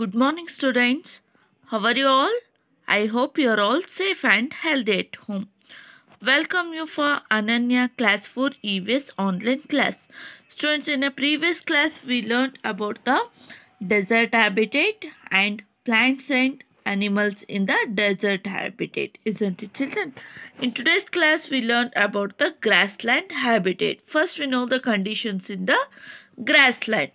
Good morning, students. How are you all? I hope you are all safe and healthy at home. Welcome you for Ananya Class 4 EVS online class. Students, in a previous class, we learned about the desert habitat and plants and animals in the desert habitat, isn't it, children? In today's class, we learned about the grassland habitat. First, we know the conditions in the grassland.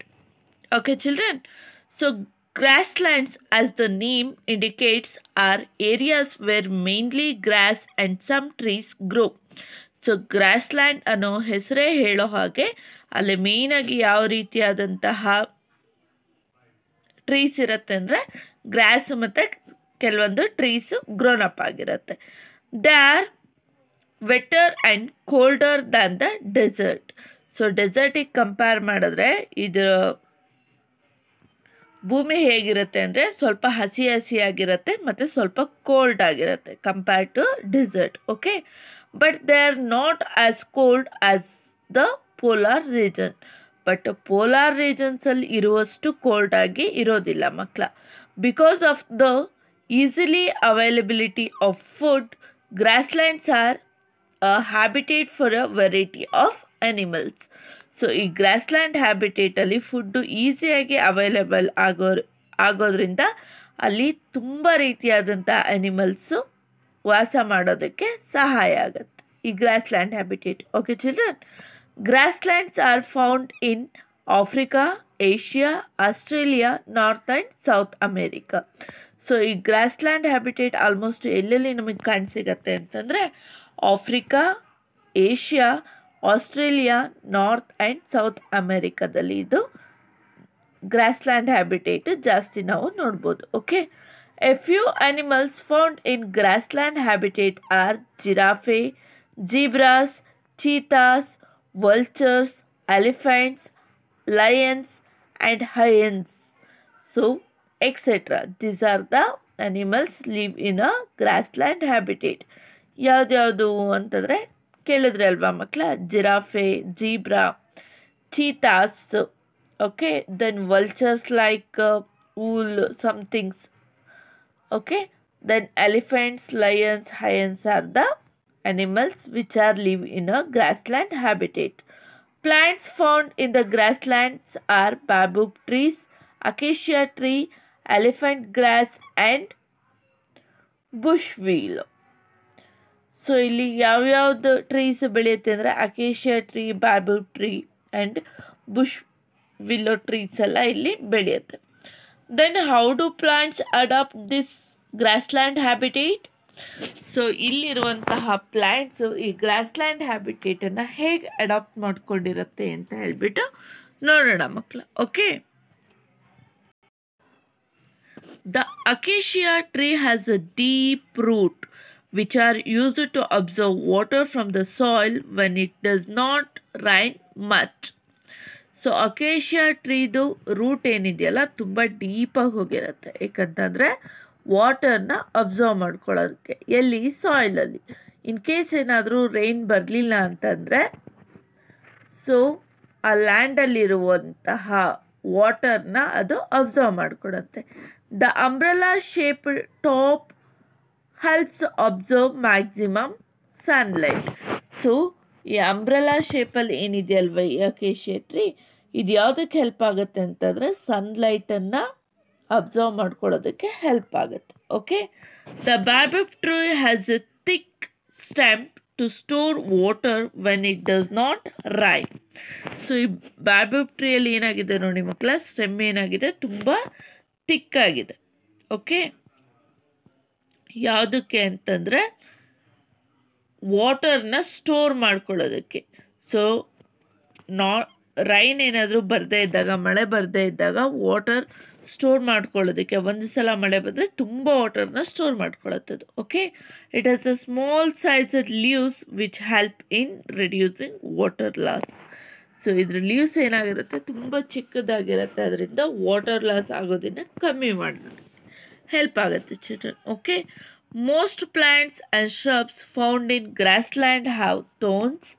Okay, children. So, grasslands, as the name indicates, are areas where mainly grass and some trees grow. So grassland ಅನ್ನೋ ಹೆಸರೇ ಹೇಳೋ ಹಾಗೆ ಅಲ್ಲಿ ಮೇಯ್ನಾಗಿ ಯಾವ ರೀತಿಯಾದಂತಹ trees ಇರುತ್ತೆ ಅಂದರೆ ಗ್ರಾಸ್ ಮತ್ತು ಕೆಲವೊಂದು ಟ್ರೀಸು ಗ್ರೋನ್ ಅಪ್ ಆಗಿರುತ್ತೆ. They are wetter and colder than the desert. So ಡೆಸರ್ಟಿಗೆ ಕಂಪೇರ್ ಮಾಡಿದ್ರೆ ಇದರ ಭೂಮಿ ಹೇಗಿರುತ್ತೆ ಅಂದರೆ ಸ್ವಲ್ಪ ಹಸಿಯಾಗಿರುತ್ತೆ ಮತ್ತು ಸ್ವಲ್ಪ ಕೋಲ್ಡ್ ಆಗಿರುತ್ತೆ compared to desert. Okay, but they are not as cold as the polar region. But polar ರೀಜನ್ಸಲ್ಲಿ ಇರುವಷ್ಟು ಕೋಲ್ಡ್ ಆಗಿ ಇರೋದಿಲ್ಲ ಮಕ್ಕಳ. Because of the easily availability of food, grasslands are a habitat for a variety of animals. So ಈ grassland ಹ್ಯಾಬಿಟೇಟಲ್ಲಿ food ಈಸಿಯಾಗಿ available ಆಗೋದ್ರಿಂದ ಅಲ್ಲಿ ತುಂಬ ರೀತಿಯಾದಂಥ ಅನಿಮಲ್ಸು ವಾಸ ಮಾಡೋದಕ್ಕೆ ಸಹಾಯ ಆಗುತ್ತೆ ಈ grassland habitat. Okay children, grasslands are found in Africa, Asia, Australia, north and south America. So ಈ ಗ್ರಾಸ್ಲ್ಯಾಂಡ್ ಹ್ಯಾಬಿಟೇಟ್ ಆಲ್ಮೋಸ್ಟ್ ಎಲ್ಲೆಲ್ಲಿ ನಮಗೆ ಕಾಣಸಿಗತ್ತೆ ಅಂತಂದರೆ Africa, Asia, Australia, north and south ಅಮೇರಿಕಾದಲ್ಲಿ ಇದು ಗ್ರಾಸ್ಲ್ಯಾಂಡ್ ಹ್ಯಾಬಿಟೇಟ್ ಜಾಸ್ತಿ ನಾವು ನೋಡ್ಬೋದು. Okay, a few animals found in grassland habitat are giraffe, zebras, cheetahs, vultures, elephants, lions and hyenas. So etcetera. These are the animals live in a grassland habitat. ಯಾವ್ದ್ಯಾವುದು ಅಂತಂದರೆ ಕೇಳಿದ್ರೆ ಅಲ್ವಾ ಮಕ್ಕಳ, giraffe, zebra, cheetahs, okay, then vultures like wool, some things. Okay, then elephants, lions, hyenas are the animals which are live in a grassland habitat. Plants found in the grasslands are baobab trees, acacia tree, elephant grass and bushwheat. So ಇಲ್ಲಿ ಯಾವ್ಯಾವ್ದು trees ಬೆಳೆಯುತ್ತೆ ಅಂದರೆ acacia tree, baobab tree and bush willow trees ಎಲ್ಲ ಇಲ್ಲಿ ಬೆಳೆಯುತ್ತೆ. Then how do plants adapt this grassland habitat? So ಇಲ್ಲಿರುವಂತಹ plants ಈ grassland ಹ್ಯಾಬಿಟೇಟನ್ನು ಹೇಗೆ ಅಡಾಪ್ಟ್ ಮಾಡ್ಕೊಂಡಿರುತ್ತೆ ಅಂತ ಹೇಳ್ಬಿಟ್ಟು ನೋಡೋಣ ಮಕ್ಕಳ. Okay, the acacia tree has a deep root which are used to absorb water from the soil when it does not rain much. So acacia ಟ್ರೀದು ರೂಟ್ ಏನಿದೆಯಲ್ಲ ತುಂಬ ಡೀಪಾಗಿ ಹೋಗಿರುತ್ತೆ. ಏಕಂತಂದರೆ ವಾಟರ್ನ ಅಬ್ಸರ್ವ್ ಮಾಡ್ಕೊಳ್ಳೋದಕ್ಕೆ. ಎಲ್ಲಿ? ಸಾಯಿಲಲ್ಲಿ. ಇನ್ ಕೇಸ್ ಏನಾದರೂ ರೈನ್ ಬರಲಿಲ್ಲ ಅಂತಂದರೆ ಸೊ ಆ ಲ್ಯಾಂಡಲ್ಲಿರುವಂತಹ ವಾಟರ್ನ ಅದು ಅಬ್ಸರ್ವ್ ಮಾಡಿಕೊಡುತ್ತೆ. The umbrella shape top helps absorb maximum sunlight. So ಈ ಅಂಬ್ರೆಲಾ ಶೇಪಲ್ಲಿ ಏನಿದೆಯಲ್ವ ಈ ಅಕೇಶಿಯಾ ಟ್ರೀ, ಇದು ಯಾವುದಕ್ಕೆ ಹೆಲ್ಪ್ ಆಗುತ್ತೆ ಅಂತಂದರೆ ಸನ್ಲೈಟನ್ನು ಅಬ್ಸರ್ವ್ ಮಾಡ್ಕೊಳ್ಳೋದಕ್ಕೆ ಹೆಲ್ಪ್ ಆಗುತ್ತೆ. Okay, the baobab tree has a thick stem to store water when it does not rain. So ಈ ಬಾಬಬ್ ಟ್ರೀಯಲ್ಲಿ ಏನಾಗಿದೆ ನೋಡಿ ಮಕ್ಕಳ, ಸ್ಟೆಮ್ ಏನಾಗಿದೆ ತುಂಬ ಥಿಕ್ಕಾಗಿದೆ. ಓಕೆ, ಯಾವುದಕ್ಕೆ ಅಂತಂದರೆ ವಾಟರ್ನ ಸ್ಟೋರ್ ಮಾಡ್ಕೊಳ್ಳೋದಕ್ಕೆ. ಸೊ ರೈನ್ ಏನಾದರೂ ಬರದೇ ಇದ್ದಾಗ, ಮಳೆ ಬರದೇ ಇದ್ದಾಗ ವಾಟರ್ ಸ್ಟೋರ್ ಮಾಡ್ಕೊಳ್ಳೋದಕ್ಕೆ, ಒಂದು ಸಲ ಮಳೆ ಬಂದರೆ ತುಂಬ ವಾಟರ್ನ ಸ್ಟೋರ್ ಮಾಡ್ಕೊಳ್ಳುತ್ತದು. Okay, it has a small sized leaves which help in reducing water loss. So ಇದ್ರ ಲೀವ್ಸ್ ಏನಾಗಿರುತ್ತೆ ತುಂಬ ಚಿಕ್ಕದಾಗಿರುತ್ತೆ, ಅದರಿಂದ ವಾಟರ್ ಲಾಸ್ ಆಗೋದನ್ನು ಕಮ್ಮಿ ಮಾಡೋದಕ್ಕೆ ಹೆಲ್ಪ್ ಆಗುತ್ತೆ children. Okay, most plants and shrubs found in grassland have thorns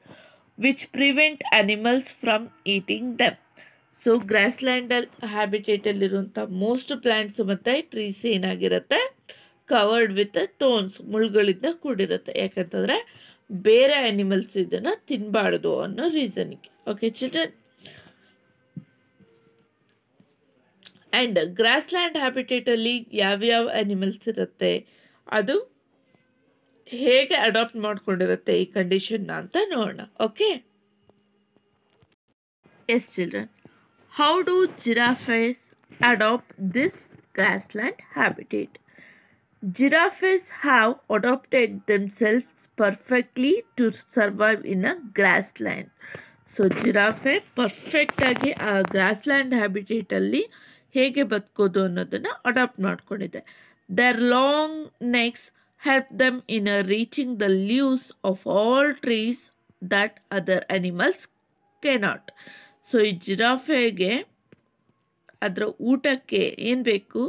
which prevent animals from eating them. So ಗ್ರಾಸ್ಲ್ಯಾಂಡಲ್ಲಿ ಹ್ಯಾಬಿಟೇಟಲ್ಲಿರುವಂಥ ಮೋಸ್ಟ್ ಪ್ಲ್ಯಾಂಟ್ಸ್ ಮತ್ತು ಟ್ರೀಸ್ ಏನಾಗಿರುತ್ತೆ, ಕವರ್ಡ್ ವಿತ್ ಥೋರ್ನ್ಸ್, ಮುಳ್ಳುಗಳಿಂದ ಕೂಡಿರುತ್ತೆ. ಯಾಕಂತಂದರೆ ಬೇರೆ ಆ್ಯನಿಮಲ್ಸ್ ಇದನ್ನು ತಿನ್ನಬಾರ್ದು ಅನ್ನೋ ರೀಸನ್ಗೆ. ಓಕೆ ಚಿಲ್ಡ್ರನ್, ಆ್ಯಂಡ್ ಗ್ರಾಸ್ಲ್ಯಾಂಡ್ ಹ್ಯಾಬಿಟೇಟಲ್ಲಿ ಯಾವ್ಯಾವ ಆ್ಯನಿಮಲ್ಸ್ ಇರುತ್ತೆ, ಅದು ಹೇಗೆ ಅಡಾಪ್ಟ್ ಮಾಡ್ಕೊಂಡಿರುತ್ತೆ ಈ ಕಂಡೀಷನ್ನ ಅಂತ ನೋಡೋಣ. Okay, yes children, how do giraffes adapt this grassland habitat? Giraffes have adapted themselves perfectly to survive in a grassland. So giraffe ಪರ್ಫೆಕ್ಟಾಗಿ ಆ ಗ್ರಾಸ್ಲ್ಯಾಂಡ್ ಹ್ಯಾಬಿಟೇಟಲ್ಲಿ ಹೇಗೆ ಬದುಕೋದು ಅನ್ನೋದನ್ನು ಅಡಾಪ್ಟ್ ಮಾಡ್ಕೊಂಡಿದೆ. Their long necks help them in reaching the leaves of all trees that other animals cannot. So ಈ ಜಿರಾಫೆಗೆ ಅದರ ಊಟಕ್ಕೆ ಏನು ಬೇಕು,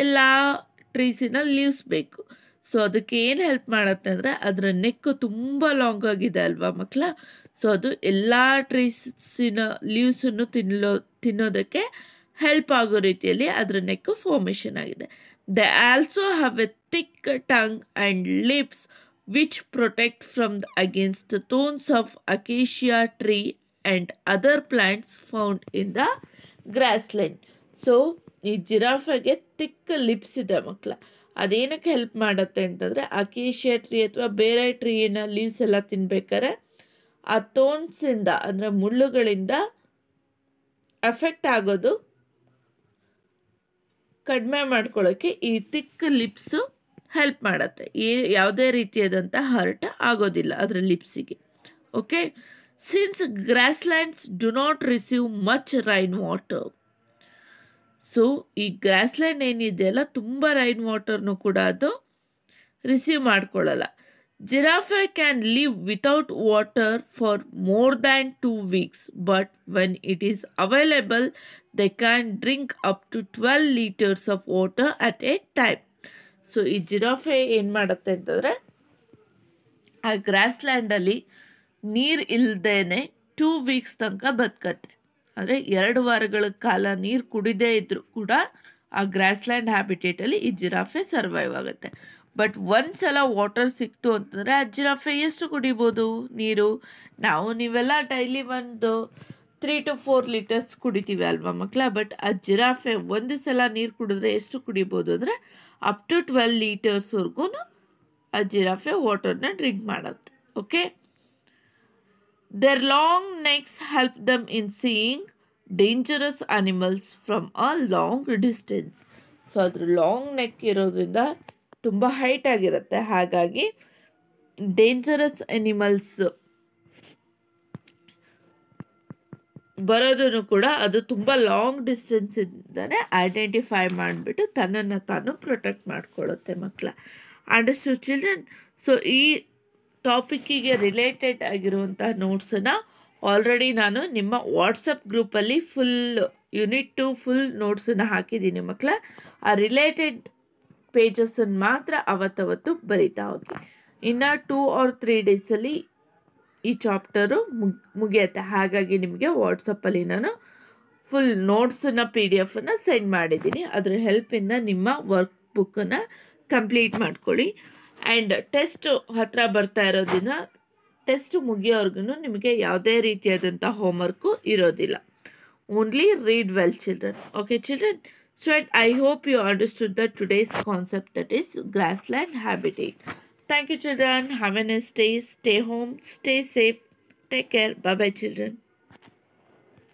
ಎಲ್ಲ ಟ್ರೀಸಿನ ಲೀವ್ಸ್ ಬೇಕು. ಸೊ ಅದಕ್ಕೆ ಏನು ಹೆಲ್ಪ್ ಮಾಡುತ್ತೆ ಅಂದರೆ ಅದರ ನೆಕ್ಕು ತುಂಬ ಲಾಂಗ್ ಆಗಿದೆ ಅಲ್ವಾ ಮಕ್ಕಳ. ಸೊ ಅದು ಎಲ್ಲ ಟ್ರೀಸಿನ ಲೀವ್ಸನ್ನು ತಿನ್ನೋದಕ್ಕೆ ಹೆಲ್ಪ್ ಆಗೋ ರೀತಿಯಲ್ಲಿ ಅದರ ನೆಕ್ಕು ಫಾರ್ಮೇಷನ್ ಆಗಿದೆ. They also have a thick tongue and lips which protect from against the thorns of acacia tree and other plants found in the grassland. So ಈ ಜಿರಾಫೆಗೆ ಥಿಕ್ ಲಿಪ್ಸ್ ಇದೆ ಮಕ್ಕಳ. ಅದೇನಕ್ಕೆ ಹೆಲ್ಪ್ ಮಾಡುತ್ತೆ ಅಂತಂದರೆ ಅಕೇಶಿಯಾ ಟ್ರೀ ಅಥವಾ ಬೇರೆ ಟ್ರೀನ leaves ಎಲ್ಲ ತಿನ್ಬೇಕಾದ್ರೆ ಆ ಥೋರ್ನ್ಸಿಂದ ಅಂದರೆ ಮುಳ್ಳುಗಳಿಂದ ಅಫೆಕ್ಟ್ ಆಗೋದು ಕಡಿಮೆ ಮಾಡ್ಕೊಳ್ಳೋಕ್ಕೆ ಈ ಥಿಕ್ ಲಿಪ್ಸು ಹೆಲ್ಪ್ ಮಾಡುತ್ತೆ. ಯಾವುದೇ ರೀತಿಯಾದಂಥ ಹರ್ಟ್ ಆಗೋದಿಲ್ಲ ಅದರ ಲಿಪ್ಸಿಗೆ. Okay, since grasslands do not receive much rain water. So ಈ ಗ್ರಾಸ್ಲ್ಯಾಂಡ್ ಏನಿದೆಯಲ್ಲ ತುಂಬ ರೈನ್ ವಾಟರ್ನು ಕೂಡ ಅದು ರಿಸೀವ್ ಮಾಡ್ಕೊಳ್ಳಲ್ಲ. Giraffe can live without water for more than 2 weeks, but when it is available they can drink up to 12 liters of water at a time. So ಈ giraffe ಏನು ಮಾಡುತ್ತೆ ಅಂತಂದರೆ ಆ ಗ್ರಾಸ್ಲ್ಯಾಂಡಲ್ಲಿ ನೀರು ಇಲ್ಲದೇನೆ 2 weeks ತನಕ ಬದುಕತ್ತೆ. ಅಂದರೆ 2 ವಾರಗಳ ಕಾಲ ನೀರು ಕುಡಿದೇ ಇದ್ದರೂ ಕೂಡ ಆ ಗ್ರಾಸ್ಲ್ಯಾಂಡ್ ಹ್ಯಾಬಿಟೇಟಲ್ಲಿ ಈ ಜಿರಾಫೆ ಸರ್ವೈವ್ ಆಗುತ್ತೆ. ಬಟ್ ಒಂದ್ಸಲ ವಾಟರ್ ಸಿಕ್ತು ಅಂತಂದರೆ ಆ ಜಿರಾಫೆ ಎಷ್ಟು ಕುಡಿಬೋದು ನೀರು? ನೀವೆಲ್ಲ ಡೈಲಿ ಒಂದು 3 to 4 liters ಕುಡಿತೀವಿ ಅಲ್ವಾ ಮಕ್ಕಳ. ಬಟ್ ಆ ಜಿರಾಫೆ ಒಂದು ಸಲ ನೀರು ಕುಡಿದ್ರೆ ಎಷ್ಟು ಕುಡಿಬೋದು ಅಂದರೆ ಅಪ್ ಟು 12 litersವರೆಗೂ ಆ ಜಿರಾಫೆ ವಾಟರ್ನ ಡ್ರಿಂಕ್ ಮಾಡುತ್ತೆ. Okay, their long necks help them in seeing dangerous animals from a long distance. So ಅದ್ರ ಲಾಂಗ್ ನೆಕ್ ಇರೋದ್ರಿಂದ ತುಂಬ ಹೈಟ್ ಆಗಿರುತ್ತೆ, ಹಾಗಾಗಿ ಡೇಂಜರಸ್ ಅನಿಮಲ್ಸ್ ಬರೋದನ್ನು ಕೂಡ ಅದು ತುಂಬ ಲಾಂಗ್ ಡಿಸ್ಟೆನ್ಸಿಂದನೇ ಐಡೆಂಟಿಫೈ ಮಾಡಿಬಿಟ್ಟು ತನ್ನನ್ನು ತಾನು ಪ್ರೊಟೆಕ್ಟ್ ಮಾಡ್ಕೊಳ್ಳುತ್ತೆ ಮಕ್ಕಳ. Understood children? ಸೊ ಈ ಟಾಪಿಕ್ಕಿಗೆ ರಿಲೇಟೆಡ್ ಆಗಿರುವಂಥ ನೋಟ್ಸನ್ನು ಆಲ್ರೆಡಿ ನಾನು ನಿಮ್ಮ ವಾಟ್ಸಪ್ ಗ್ರೂಪಲ್ಲಿ ಫುಲ್ ಯೂನಿಟ್ 2 ಫುಲ್ ನೋಟ್ಸನ್ನು ಹಾಕಿದ್ದೀನಿ ಮಕ್ಕಳ. ಆ ರಿಲೇಟೆಡ್ ಪೇಜಸ್ಸನ್ನು ಮಾತ್ರ ಅವತ್ತವತ್ತು ಬರಿತಾ ಹೋಗಿ. ಇನ್ನು 2 or 3 ಡೇಸಲ್ಲಿ ಈ ಚಾಪ್ಟರು ಮುಗಿಯುತ್ತೆ. ಹಾಗಾಗಿ ನಿಮಗೆ ವಾಟ್ಸಪ್ಪಲ್ಲಿ ನಾನು ಫುಲ್ ನೋಟ್ಸನ್ನು PDF ಸೆಂಡ್ ಮಾಡಿದ್ದೀನಿ. ಅದರ ಹೆಲ್ಪಿಂದ ನಿಮ್ಮ ವರ್ಕ್ ಬುಕ್ಕನ್ನು ಕಂಪ್ಲೀಟ್ ಮಾಡ್ಕೊಳ್ಳಿ. ಆ್ಯಂಡ್ ಟೆಸ್ಟ್ ಹತ್ತಿರ ಬರ್ತಾ ಇರೋದ್ರಿಂದ ಟೆಸ್ಟ್ ಮುಗಿಯೋರ್ಗು ನಿಮಗೆ ಯಾವುದೇ ರೀತಿಯಾದಂಥ ಹೋಮ್ವರ್ಕು ಇರೋದಿಲ್ಲ. Only read well children. Okay children? Student, I hope you understood the today's concept, that is grassland habitat. Thank you children. Have a nice day. Stay home. Stay safe. Take care. Bye bye children.